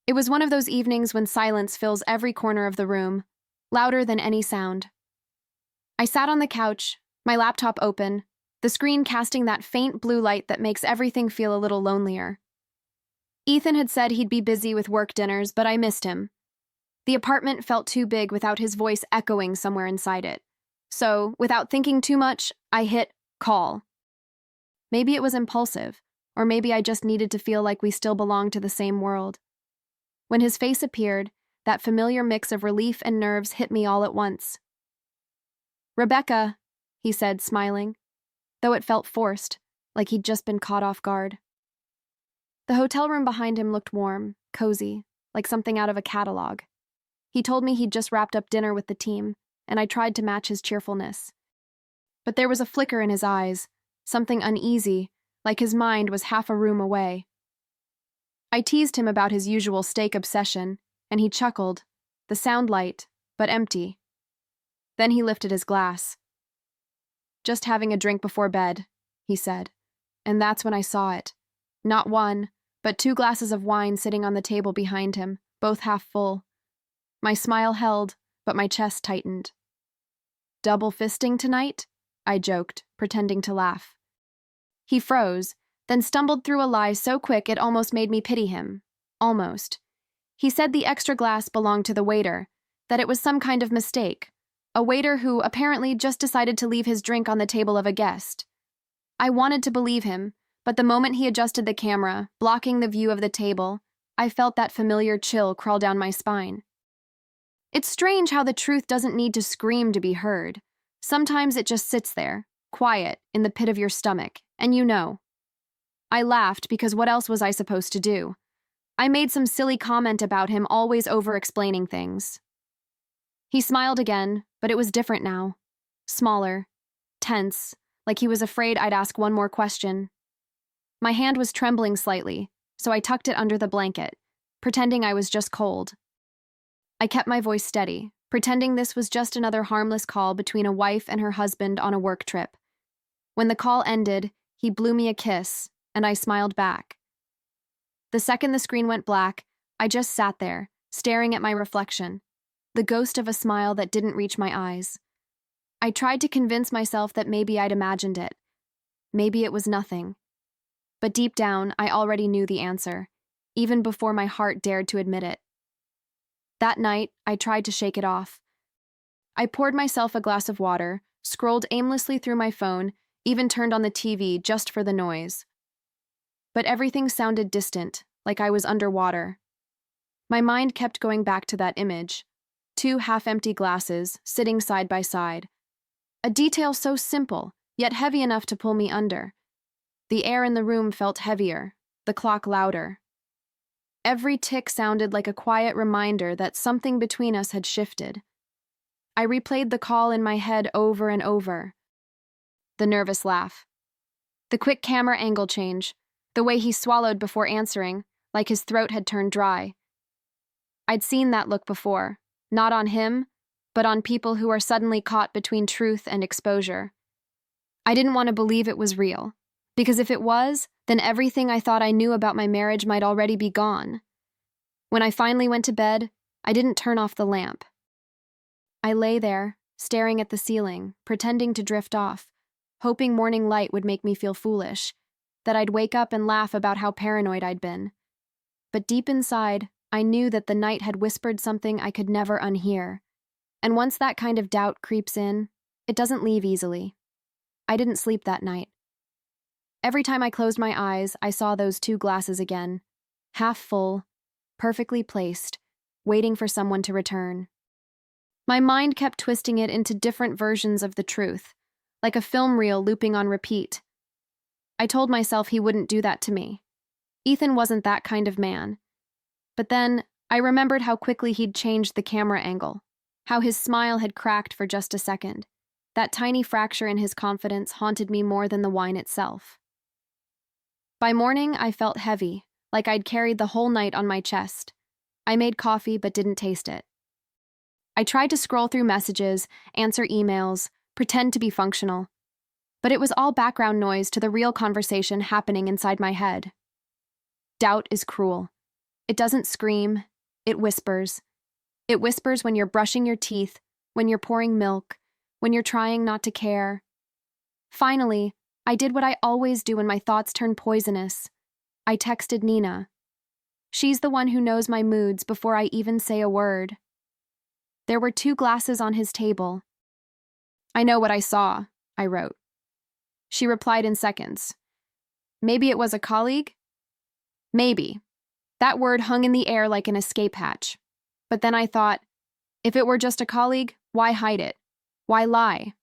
It was one of those evenings when silence fills every corner of the room, louder than any sound. I sat on the couch, my laptop open, the screen casting that faint blue light that makes everything feel a little lonelier. Ethan had said he'd be busy with work dinners, but I missed him. The apartment felt too big without his voice echoing somewhere inside it. So, without thinking too much, I hit call. Maybe it was impulsive, or maybe I just needed to feel like we still belonged to the same world. When his face appeared, that familiar mix of relief and nerves hit me all at once. "Rebecca," he said, smiling, though it felt forced, like he'd just been caught off guard. The hotel room behind him looked warm, cozy, like something out of a catalog. He told me he'd just wrapped up dinner with the team, and I tried to match his cheerfulness. But there was a flicker in his eyes, something uneasy, like his mind was half a room away. I teased him about his usual steak obsession, and he chuckled, the sound light, but empty. Then he lifted his glass. "Just having a drink before bed," he said, and that's when I saw it. Not one, but 2 glasses of wine sitting on the table behind him, both half full. My smile held, but my chest tightened. "Double fisting tonight?" I joked, pretending to laugh. He froze, then stumbled through a lie so quick it almost made me pity him. Almost. He said the extra glass belonged to the waiter, that it was some kind of mistake, a waiter who apparently just decided to leave his drink on the table of a guest. I wanted to believe him, but the moment he adjusted the camera, blocking the view of the table, I felt that familiar chill crawl down my spine. It's strange how the truth doesn't need to scream to be heard. Sometimes it just sits there, quiet, in the pit of your stomach, and you know. I laughed because what else was I supposed to do? I made some silly comment about him always over-explaining things. He smiled again, but it was different now. Smaller, tense, like he was afraid I'd ask one more question. My hand was trembling slightly, so I tucked it under the blanket, pretending I was just cold. I kept my voice steady, pretending this was just another harmless call between a wife and her husband on a work trip. When the call ended, he blew me a kiss, and I smiled back. The second the screen went black, I just sat there, staring at my reflection, the ghost of a smile that didn't reach my eyes. I tried to convince myself that maybe I'd imagined it. Maybe it was nothing. But deep down, I already knew the answer, even before my heart dared to admit it. That night, I tried to shake it off. I poured myself a glass of water, scrolled aimlessly through my phone, even turned on the TV just for the noise. But everything sounded distant, like I was underwater. My mind kept going back to that image, 2 half-empty glasses, sitting side by side. A detail so simple, yet heavy enough to pull me under. The air in the room felt heavier, the clock louder. Every tick sounded like a quiet reminder that something between us had shifted. I replayed the call in my head over and over. The nervous laugh. The quick camera angle change. The way he swallowed before answering, like his throat had turned dry. I'd seen that look before, not on him, but on people who are suddenly caught between truth and exposure. I didn't want to believe it was real, because if it was, then everything I thought I knew about my marriage might already be gone. When I finally went to bed, I didn't turn off the lamp. I lay there, staring at the ceiling, pretending to drift off, hoping morning light would make me feel foolish, that I'd wake up and laugh about how paranoid I'd been. But deep inside, I knew that the night had whispered something I could never unhear. And once that kind of doubt creeps in, it doesn't leave easily. I didn't sleep that night. Every time I closed my eyes, I saw those 2 glasses again, half full, perfectly placed, waiting for someone to return. My mind kept twisting it into different versions of the truth, like a film reel looping on repeat. I told myself he wouldn't do that to me. Ethan wasn't that kind of man. But then, I remembered how quickly he'd changed the camera angle, how his smile had cracked for just a second. That tiny fracture in his confidence haunted me more than the wine itself. By morning, I felt heavy, like I'd carried the whole night on my chest. I made coffee but didn't taste it. I tried to scroll through messages, answer emails, pretend to be functional. But it was all background noise to the real conversation happening inside my head. Doubt is cruel. It doesn't scream, it whispers. It whispers when you're brushing your teeth, when you're pouring milk, when you're trying not to care. Finally, I did what I always do when my thoughts turn poisonous. I texted Nina. She's the one who knows my moods before I even say a word. There were 2 glasses on his table. I know what I saw, I wrote. She replied in seconds. Maybe it was a colleague? Maybe. That word hung in the air like an escape hatch. But then I thought, if it were just a colleague, why hide it? Why lie?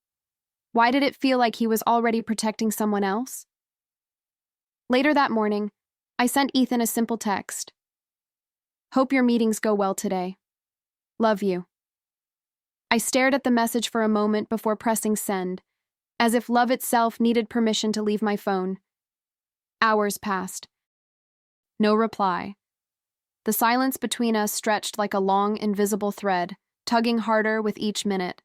Why did it feel like he was already protecting someone else? Later that morning, I sent Ethan a simple text. Hope your meetings go well today. Love you. I stared at the message for a moment before pressing send, as if love itself needed permission to leave my phone. Hours passed. No reply. The silence between us stretched like a long, invisible thread, tugging harder with each minute.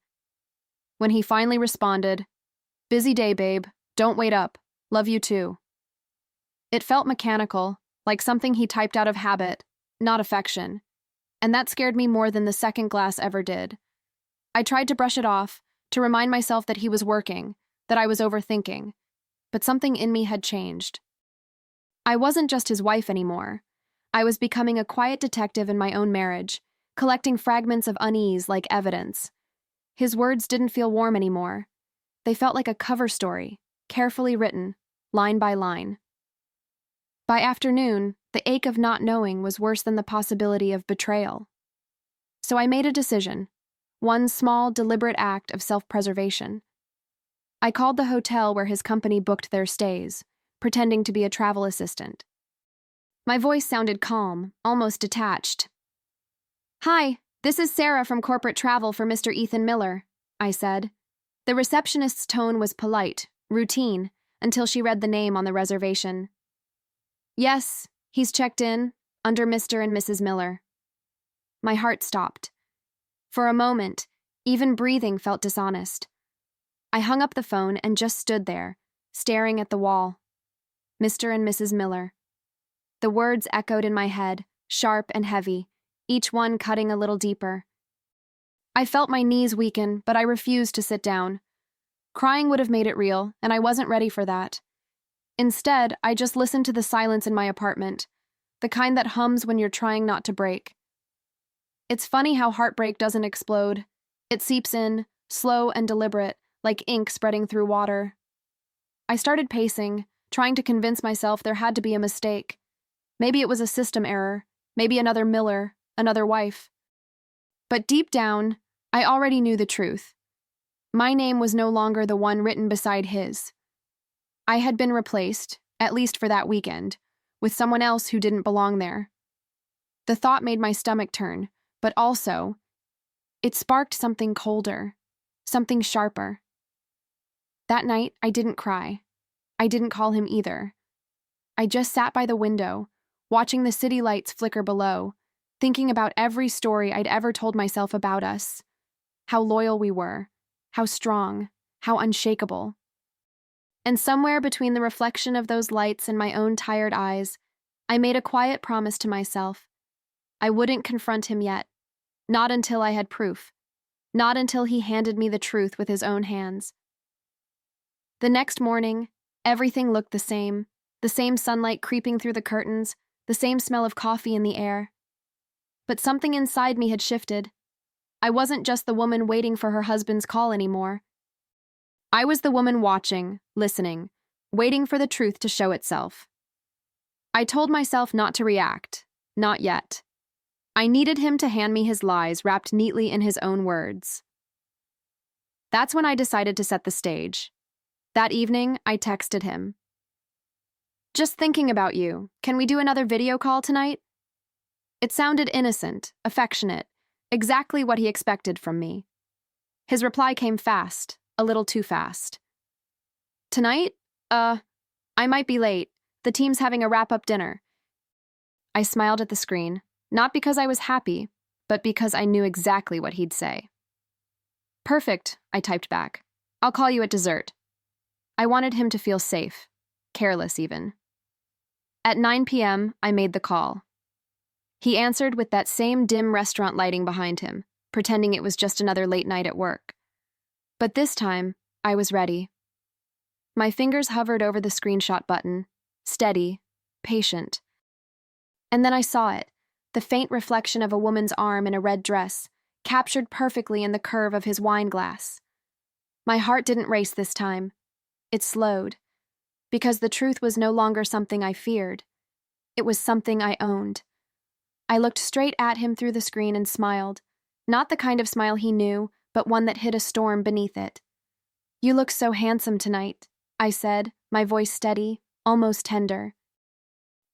When he finally responded, busy day, babe. Don't wait up. Love you too. It felt mechanical, like something he typed out of habit, not affection. And that scared me more than the second glass ever did. I tried to brush it off, to remind myself that he was working, that I was overthinking. But something in me had changed. I wasn't just his wife anymore. I was becoming a quiet detective in my own marriage, collecting fragments of unease like evidence. His words didn't feel warm anymore. They felt like a cover story, carefully written, line by line. By afternoon, the ache of not knowing was worse than the possibility of betrayal. So I made a decision, one small, deliberate act of self-preservation. I called the hotel where his company booked their stays, pretending to be a travel assistant. My voice sounded calm, almost detached. Hi, this is Sarah from corporate travel for Mr. Ethan Miller, I said. The receptionist's tone was polite, routine, until she read the name on the reservation. Yes, he's checked in, under Mr. and Mrs. Miller. My heart stopped. For a moment, even breathing felt dishonest. I hung up the phone and just stood there, staring at the wall. Mr. and Mrs. Miller. The words echoed in my head, sharp and heavy, each one cutting a little deeper. I felt my knees weaken, but I refused to sit down. Crying would have made it real, and I wasn't ready for that. Instead, I just listened to the silence in my apartment, the kind that hums when you're trying not to break. It's funny how heartbreak doesn't explode. It seeps in, slow and deliberate, like ink spreading through water. I started pacing, trying to convince myself there had to be a mistake. Maybe it was a system error, maybe another Miller, another wife. But deep down, I already knew the truth. My name was no longer the one written beside his. I had been replaced, at least for that weekend, with someone else who didn't belong there. The thought made my stomach turn, but also, it sparked something colder, something sharper. That night, I didn't cry. I didn't call him either. I just sat by the window, watching the city lights flicker below, thinking about every story I'd ever told myself about us. How loyal we were, how strong, how unshakable. And somewhere between the reflection of those lights and my own tired eyes, I made a quiet promise to myself. I wouldn't confront him yet, not until I had proof, not until he handed me the truth with his own hands. The next morning, everything looked the same sunlight creeping through the curtains, the same smell of coffee in the air. But something inside me had shifted. I wasn't just the woman waiting for her husband's call anymore. I was the woman watching, listening, waiting for the truth to show itself. I told myself not to react, not yet. I needed him to hand me his lies wrapped neatly in his own words. That's when I decided to set the stage. That evening, I texted him. Just thinking about you. Can we do another video call tonight? It sounded innocent, affectionate, exactly what he expected from me. His reply came fast, a little too fast. Tonight? I might be late. The team's having a wrap-up dinner. I smiled at the screen, not because I was happy, but because I knew exactly what he'd say. Perfect, I typed back. I'll call you at dessert. I wanted him to feel safe, careless even. At 9 p.m., I made the call. He answered with that same dim restaurant lighting behind him, pretending it was just another late night at work. But this time, I was ready. My fingers hovered over the screenshot button, steady, patient. And then I saw it, the faint reflection of a woman's arm in a red dress, captured perfectly in the curve of his wine glass. My heart didn't race this time. It slowed, because the truth was no longer something I feared. It was something I owned. I looked straight at him through the screen and smiled, not the kind of smile he knew, but one that hid a storm beneath it. "You look so handsome tonight," I said, my voice steady, almost tender.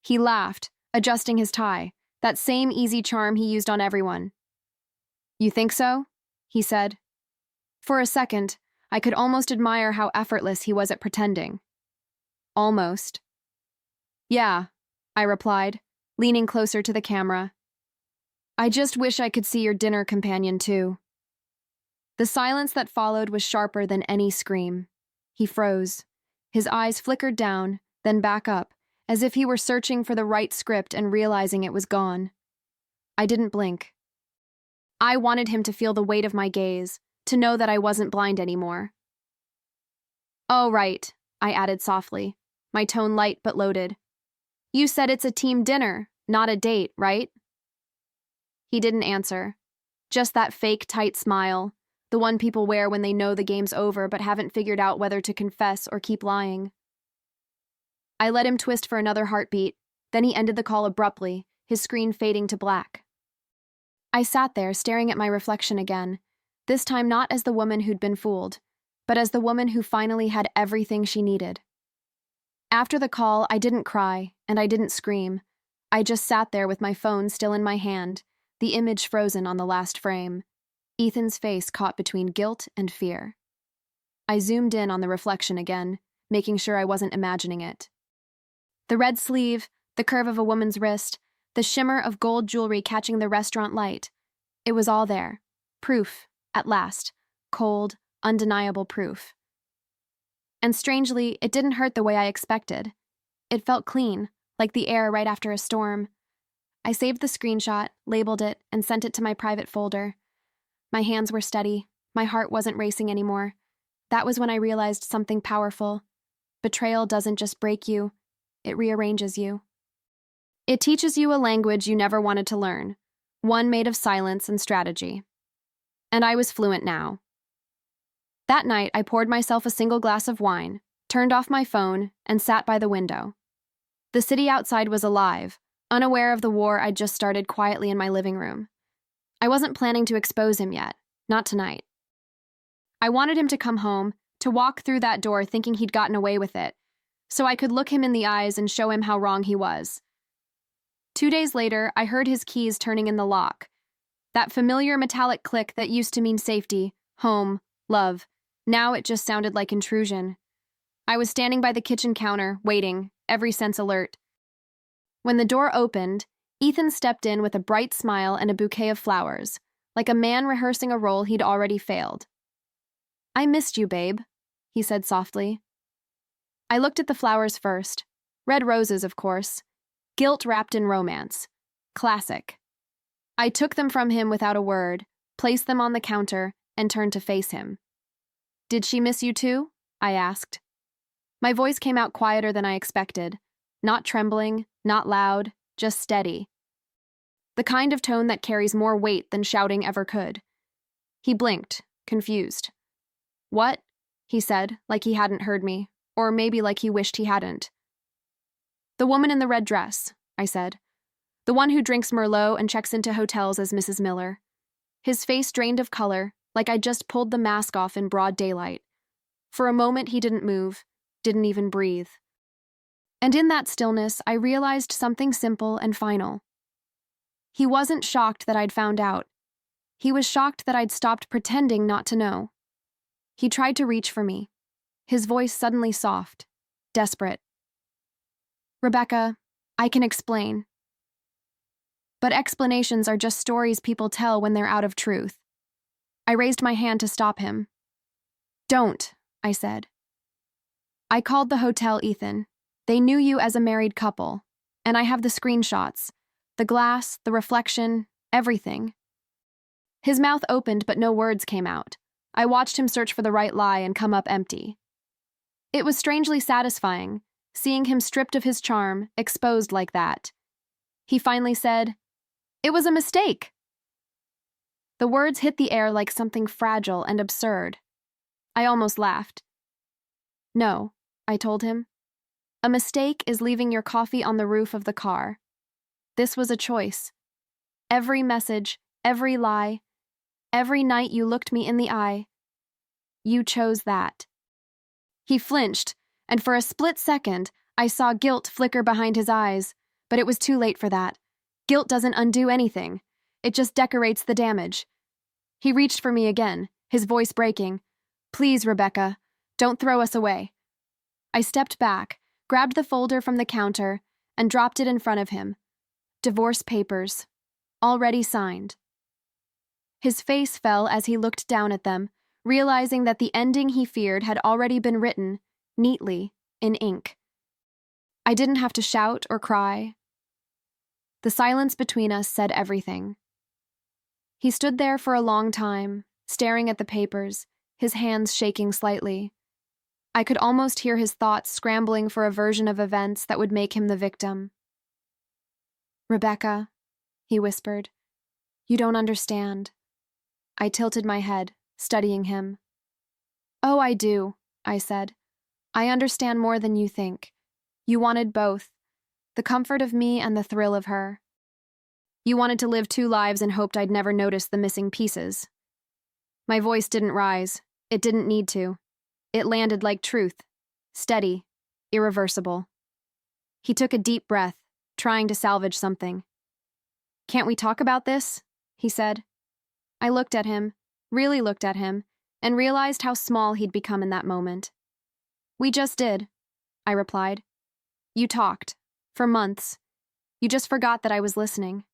He laughed, adjusting his tie, that same easy charm he used on everyone. "You think so?" he said. For a second, I could almost admire how effortless he was at pretending. Almost. "Yeah," I replied, leaning closer to the camera. "I just wish I could see your dinner companion, too." The silence that followed was sharper than any scream. He froze. His eyes flickered down, then back up, as if he were searching for the right script and realizing it was gone. I didn't blink. I wanted him to feel the weight of my gaze, to know that I wasn't blind anymore. "Oh, right," I added softly, my tone light but loaded. "You said it's a team dinner, not a date, right?" He didn't answer. Just that fake, tight smile, the one people wear when they know the game's over but haven't figured out whether to confess or keep lying. I let him twist for another heartbeat, then he ended the call abruptly, his screen fading to black. I sat there staring at my reflection again, this time not as the woman who'd been fooled, but as the woman who finally had everything she needed. After the call, I didn't cry, and I didn't scream. I just sat there with my phone still in my hand, the image frozen on the last frame, Ethan's face caught between guilt and fear. I zoomed in on the reflection again, making sure I wasn't imagining it. The red sleeve, the curve of a woman's wrist, the shimmer of gold jewelry catching the restaurant light. It was all there. Proof, at last. Cold, undeniable proof. And strangely, it didn't hurt the way I expected. It felt clean, like the air right after a storm. I saved the screenshot, labeled it, and sent it to my private folder. My hands were steady. My heart wasn't racing anymore. That was when I realized something powerful. Betrayal doesn't just break you, it rearranges you. It teaches you a language you never wanted to learn, one made of silence and strategy. And I was fluent now. That night, I poured myself a single glass of wine, turned off my phone, and sat by the window. The city outside was alive, unaware of the war I'd just started quietly in my living room. I wasn't planning to expose him yet, not tonight. I wanted him to come home, to walk through that door thinking he'd gotten away with it, so I could look him in the eyes and show him how wrong he was. 2 days later, I heard his keys turning in the lock. That familiar metallic click that used to mean safety, home, love. Now it just sounded like intrusion. I was standing by the kitchen counter, waiting, every sense alert. When the door opened, Ethan stepped in with a bright smile and a bouquet of flowers, like a man rehearsing a role he'd already failed. "I missed you, babe," he said softly. I looked at the flowers first. Red roses, of course. Guilt wrapped in romance. Classic. I took them from him without a word, placed them on the counter, and turned to face him. "Did she miss you too?" I asked. My voice came out quieter than I expected. Not trembling, not loud, just steady. The kind of tone that carries more weight than shouting ever could. He blinked, confused. "What?" he said, like he hadn't heard me, or maybe like he wished he hadn't. "The woman in the red dress," I said. "The one who drinks Merlot and checks into hotels as Mrs. Miller." His face drained of color, like I'd just pulled the mask off in broad daylight. For a moment he didn't move, didn't even breathe. And in that stillness, I realized something simple and final. He wasn't shocked that I'd found out. He was shocked that I'd stopped pretending not to know. He tried to reach for me, his voice suddenly soft, desperate. "Rebecca, I can explain. But explanations are just stories people tell when they're out of truth." I raised my hand to stop him. "Don't," I said. "I called the hotel, Ethan. They knew you as a married couple, and I have the screenshots. The glass, the reflection, everything. His mouth opened, but no words came out. I watched him search for the right lie and come up empty. It was strangely satisfying, seeing him stripped of his charm, exposed like that. He finally said, "It was a mistake." The words hit the air like something fragile and absurd. I almost laughed. "No," I told him. "A mistake is leaving your coffee on the roof of the car. This was a choice. Every message, every lie, every night you looked me in the eye, you chose that." He flinched, and for a split second, I saw guilt flicker behind his eyes, but it was too late for that. Guilt doesn't undo anything. It just decorates the damage. He reached for me again, his voice breaking. "Please, Rebecca, don't throw us away." I stepped back, grabbed the folder from the counter, and dropped it in front of him. Divorce papers, already signed. His face fell as he looked down at them, realizing that the ending he feared had already been written, neatly, in ink. I didn't have to shout or cry. The silence between us said everything. He stood there for a long time, staring at the papers, his hands shaking slightly. I could almost hear his thoughts scrambling for a version of events that would make him the victim. "Rebecca," he whispered, "you don't understand." I tilted my head, studying him. "Oh, I do," I said. "I understand more than you think. You wanted both, the comfort of me and the thrill of her. You wanted to live two lives and hoped I'd never notice the missing pieces." My voice didn't rise. It didn't need to. It landed like truth, steady, irreversible. He took a deep breath, trying to salvage something. "Can't we talk about this?" he said. I looked at him, really looked at him, and realized how small he'd become in that moment. "We just did," I replied. "You talked. For months. You just forgot that I was listening."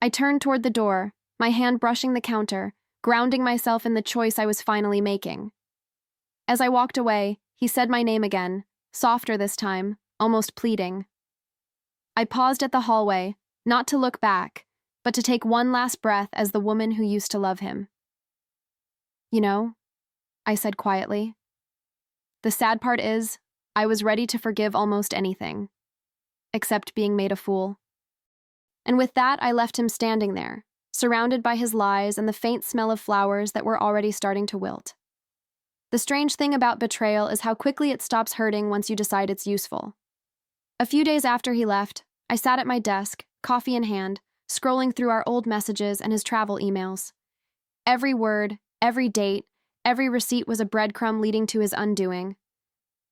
I turned toward the door, my hand brushing the counter, grounding myself in the choice I was finally making. As I walked away, he said my name again, softer this time, almost pleading. I paused at the hallway, not to look back, but to take one last breath as the woman who used to love him. "You know," I said quietly, "the sad part is, I was ready to forgive almost anything, except being made a fool." And with that, I left him standing there, surrounded by his lies and the faint smell of flowers that were already starting to wilt. The strange thing about betrayal is how quickly it stops hurting once you decide it's useful. A few days after he left, I sat at my desk, coffee in hand, scrolling through our old messages and his travel emails. Every word, every date, every receipt was a breadcrumb leading to his undoing.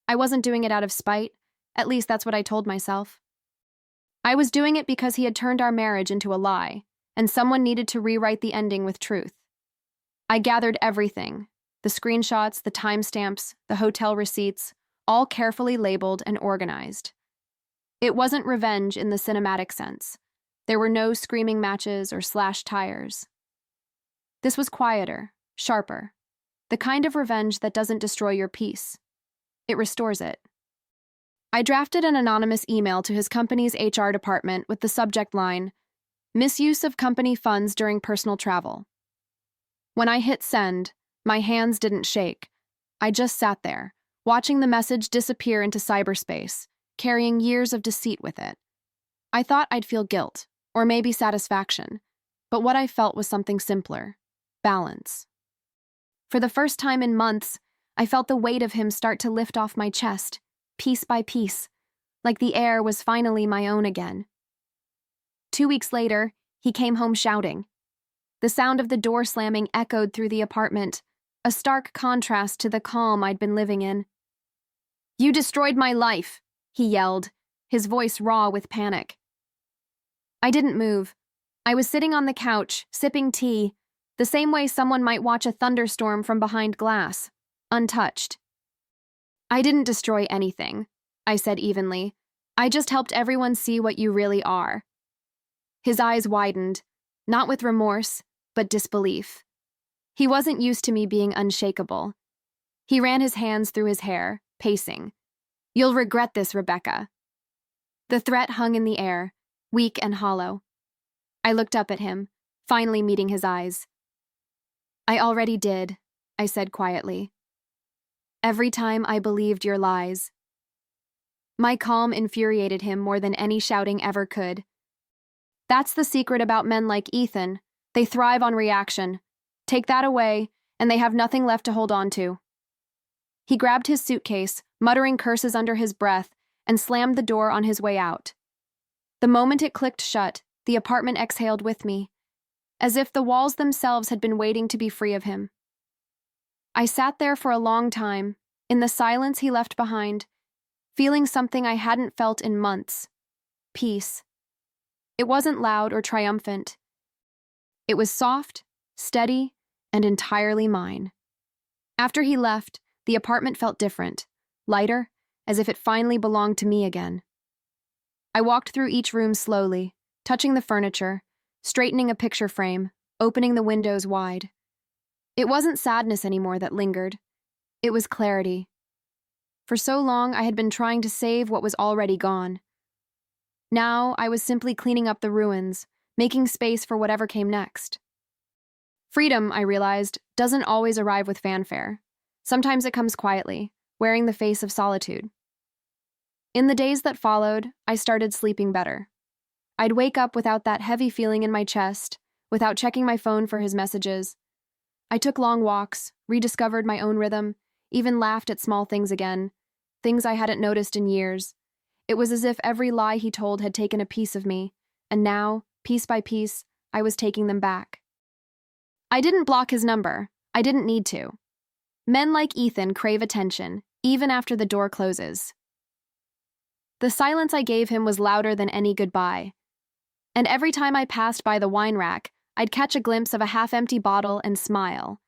I wasn't doing it out of spite, at least that's what I told myself. I was doing it because he had turned our marriage into a lie, and someone needed to rewrite the ending with truth. I gathered everything, the screenshots, the timestamps, the hotel receipts, all carefully labeled and organized. It wasn't revenge in the cinematic sense. There were no screaming matches or slashed tires. This was quieter, sharper, the kind of revenge that doesn't destroy your peace. It restores it. I drafted an anonymous email to his company's HR department with the subject line, "Misuse of company funds during personal travel." When I hit send, my hands didn't shake. I just sat there, watching the message disappear into cyberspace, carrying years of deceit with it. I thought I'd feel guilt, or maybe satisfaction, but what I felt was something simpler: balance. For the first time in months, I felt the weight of him start to lift off my chest, piece by piece, like the air was finally my own again. 2 weeks later, he came home shouting. The sound of the door slamming echoed through the apartment, a stark contrast to the calm I'd been living in. "You destroyed my life," he yelled, his voice raw with panic. I didn't move. I was sitting on the couch, sipping tea, the same way someone might watch a thunderstorm from behind glass, untouched. "I didn't destroy anything," I said evenly. "I just helped everyone see what you really are." His eyes widened, not with remorse, but disbelief. He wasn't used to me being unshakable. He ran his hands through his hair, pacing. "You'll regret this, Rebecca." The threat hung in the air, weak and hollow. I looked up at him, finally meeting his eyes. "I already did," I said quietly. "Every time I believed your lies." My calm infuriated him more than any shouting ever could. That's the secret about men like Ethan. They thrive on reaction. Take that away, and they have nothing left to hold on to. He grabbed his suitcase, muttering curses under his breath, and slammed the door on his way out. The moment it clicked shut, the apartment exhaled with me, as if the walls themselves had been waiting to be free of him. I sat there for a long time, in the silence he left behind, feeling something I hadn't felt in months: peace. It wasn't loud or triumphant. It was soft, steady, and entirely mine. After he left, the apartment felt different, lighter, as if it finally belonged to me again. I walked through each room slowly, touching the furniture, straightening a picture frame, opening the windows wide. It wasn't sadness anymore that lingered. It was clarity. For so long, I had been trying to save what was already gone. Now, I was simply cleaning up the ruins, making space for whatever came next. Freedom, I realized, doesn't always arrive with fanfare. Sometimes it comes quietly, wearing the face of solitude. In the days that followed, I started sleeping better. I'd wake up without that heavy feeling in my chest, without checking my phone for his messages. I took long walks, rediscovered my own rhythm, even laughed at small things again, things I hadn't noticed in years. It was as if every lie he told had taken a piece of me, and now, piece by piece, I was taking them back. I didn't block his number. I didn't need to. Men like Ethan crave attention, even after the door closes. The silence I gave him was louder than any goodbye. And every time I passed by the wine rack, I'd catch a glimpse of a half-empty bottle and smile.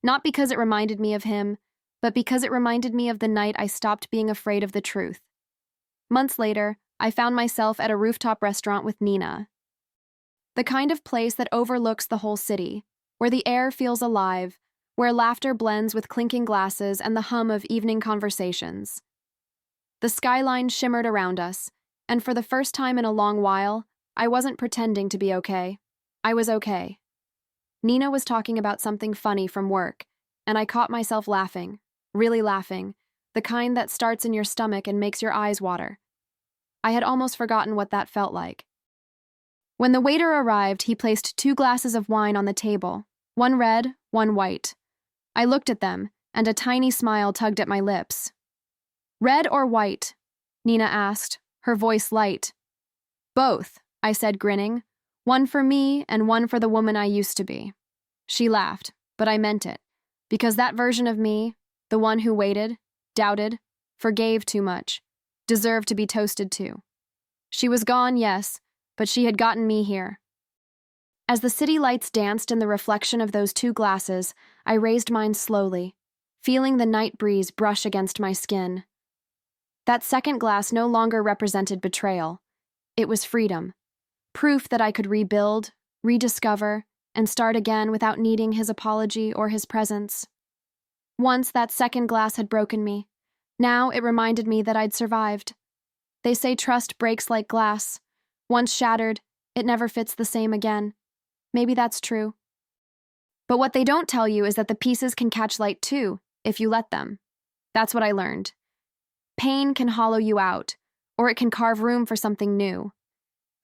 Not because it reminded me of him, but because it reminded me of the night I stopped being afraid of the truth. Months later, I found myself at a rooftop restaurant with Nina. The kind of place that overlooks the whole city, where the air feels alive, where laughter blends with clinking glasses and the hum of evening conversations. The skyline shimmered around us, and for the first time in a long while, I wasn't pretending to be okay. I was okay. Nina was talking about something funny from work, and I caught myself laughing, really laughing, the kind that starts in your stomach and makes your eyes water. I had almost forgotten what that felt like. When the waiter arrived, he placed 2 glasses of wine on the table, one red, one white. I looked at them, and a tiny smile tugged at my lips. "Red or white?" Nina asked, her voice light. "Both," I said, grinning. "One for me and one for the woman I used to be." She laughed, but I meant it, because that version of me, the one who waited, doubted, forgave too much, deserved to be toasted too. She was gone, yes, but she had gotten me here. As the city lights danced in the reflection of those 2 glasses, I raised mine slowly, feeling the night breeze brush against my skin. That second glass no longer represented betrayal. It was freedom, proof that I could rebuild, rediscover, and start again without needing his apology or his presence. Once that second glass had broken me. Now it reminded me that I'd survived. They say trust breaks like glass. Once shattered, it never fits the same again. Maybe that's true. But what they don't tell you is that the pieces can catch light too, if you let them. That's what I learned. Pain can hollow you out, or it can carve room for something new.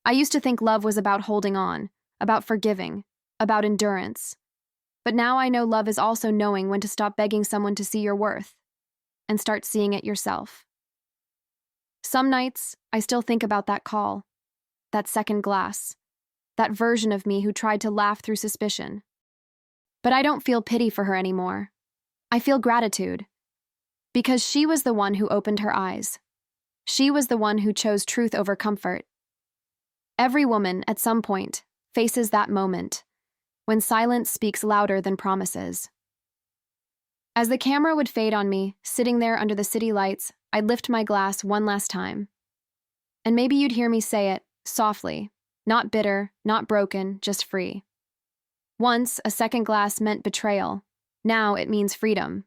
I used to think love was about holding on, about forgiving, about endurance. But now I know love is also knowing when to stop begging someone to see your worth, and start seeing it yourself. Some nights, I still think about that call, that second glass, that version of me who tried to laugh through suspicion. But I don't feel pity for her anymore. I feel gratitude. Because she was the one who opened her eyes. She was the one who chose truth over comfort. Every woman, at some point, faces that moment, when silence speaks louder than promises. As the camera would fade on me, sitting there under the city lights, I'd lift my glass one last time. And maybe you'd hear me say it, softly, not bitter, not broken, just free. Once, a second glass meant betrayal. Now it means freedom.